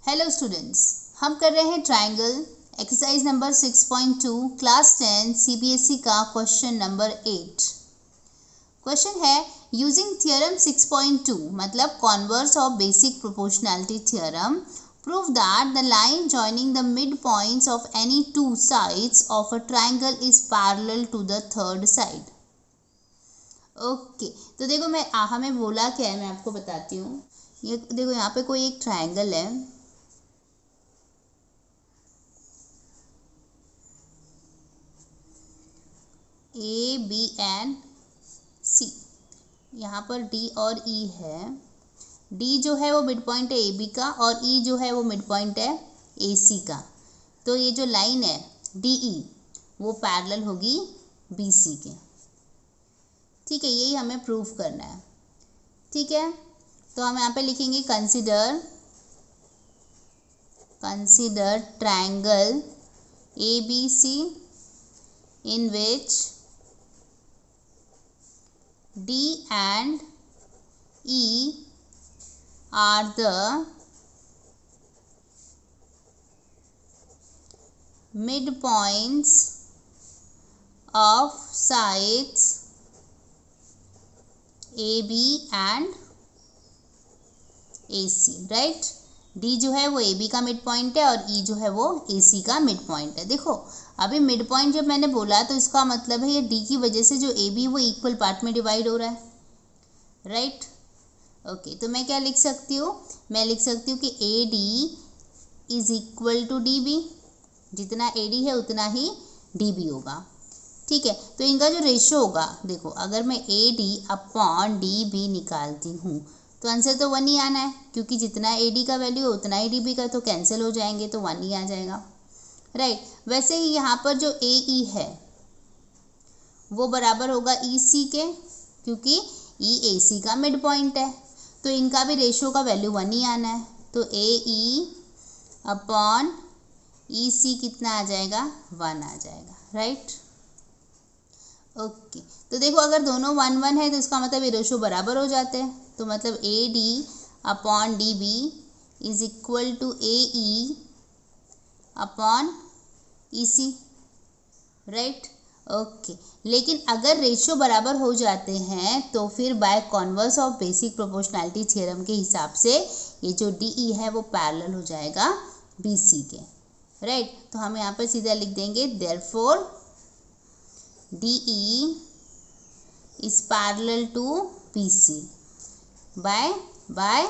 Hello students, हम कर रहे हैं triangle exercise number 6.2 class 10 CBSE का क्वेश्चन नंबर 8। क्वेश्चन है यूजिंग थ्योरम 6.2 मतलब converse of basic proportionality theorem prove that the line joining the mid points of any two sides of a triangle is parallel to the third side. Okay, तो देखो हमें बोला क्या है, मैं आपको बताती हूँ। ये देखो, यहाँ पे कोई एक ट्रायंगल है, ए बी एंड सी। यहाँ पर डी और ई है। डी जो है वो मिड पॉइंट है ए बी का, और ई जो है वो मिड पॉइंट है ए सी का। तो ये जो लाइन है डी ई वो पैरेलल होगी बी सी के। ठीक है, यही हमें प्रूफ करना है। ठीक है, तो हम यहाँ पे लिखेंगे consider triangle A B C in which D and E are the midpoints of sides AB and AC, right? D जो है वो AB का मिड पॉइंट है और E जो है वो AC का मिड पॉइंट है। देखो, अभी मिड पॉइंट जब मैंने बोला तो इसका मतलब है ये D की वजह से जो AB वो इक्वल पार्ट में डिवाइड हो रहा है, राइट? ओके, तो मैं क्या लिख सकती हूँ? मैं लिख सकती हूँ कि AD is equal to DB। जितना AD है उतना ही DB होगा। ठीक है, तो इनका जो रेशियो होगा, देखो अगर मैं AD अपॉन DB निकालती हूँ तो आंसर तो 1 ही आना है, क्योंकि जितना AD का वैल्यू है उतना ही DB का, तो कैंसिल हो जाएंगे तो 1 ही आ जाएगा, राइट? वैसे ही यहाँ पर जो AE है वो बराबर होगा EC के, क्योंकि E AC का मिड पॉइंट है, तो इनका भी रेशियो का वैल्यू 1 ही आना है। तो AE अपॉन EC कितना आ जाएगा? 1 आ जाएगा, राइट? ओके, तो देखो अगर दोनों 1 1 है तो इसका मतलब ये रेशियो बराबर हो जाते हैं। तो मतलब AD upon DB is equal to AE upon EC, right? Okay, लेकिन अगर रेशियो बराबर हो जाते हैं तो फिर by converse of basic proportionality theorem के हिसाब से ये जो DE है वो पैरेलल हो जाएगा BC के, राइट? तो हम यहाँ पर सीधा लिख देंगे therefore DE is parallel to BC by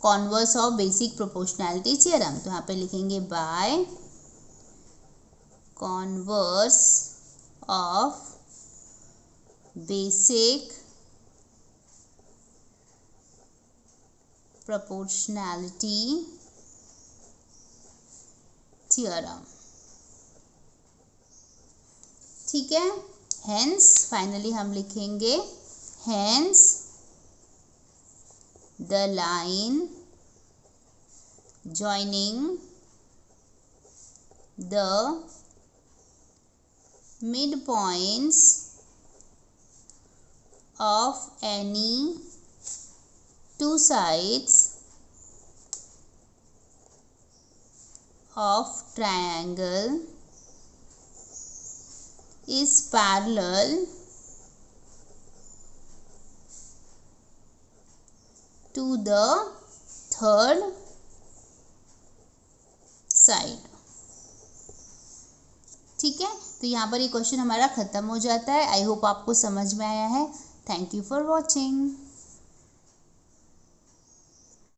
converse of basic proportionality theorem। तो यहाँ पे लिखेंगे by converse of basic proportionality theorem। ठीक है, हेंस फाइनली हम लिखेंगे hence the line joining the mid points of any two sides of triangle is parallel to the third side। ठीक है, तो यहाँ पर ये क्वेश्चन हमारा ख़त्म हो जाता है। आई होप आपको समझ में आया है। Thank you for watching.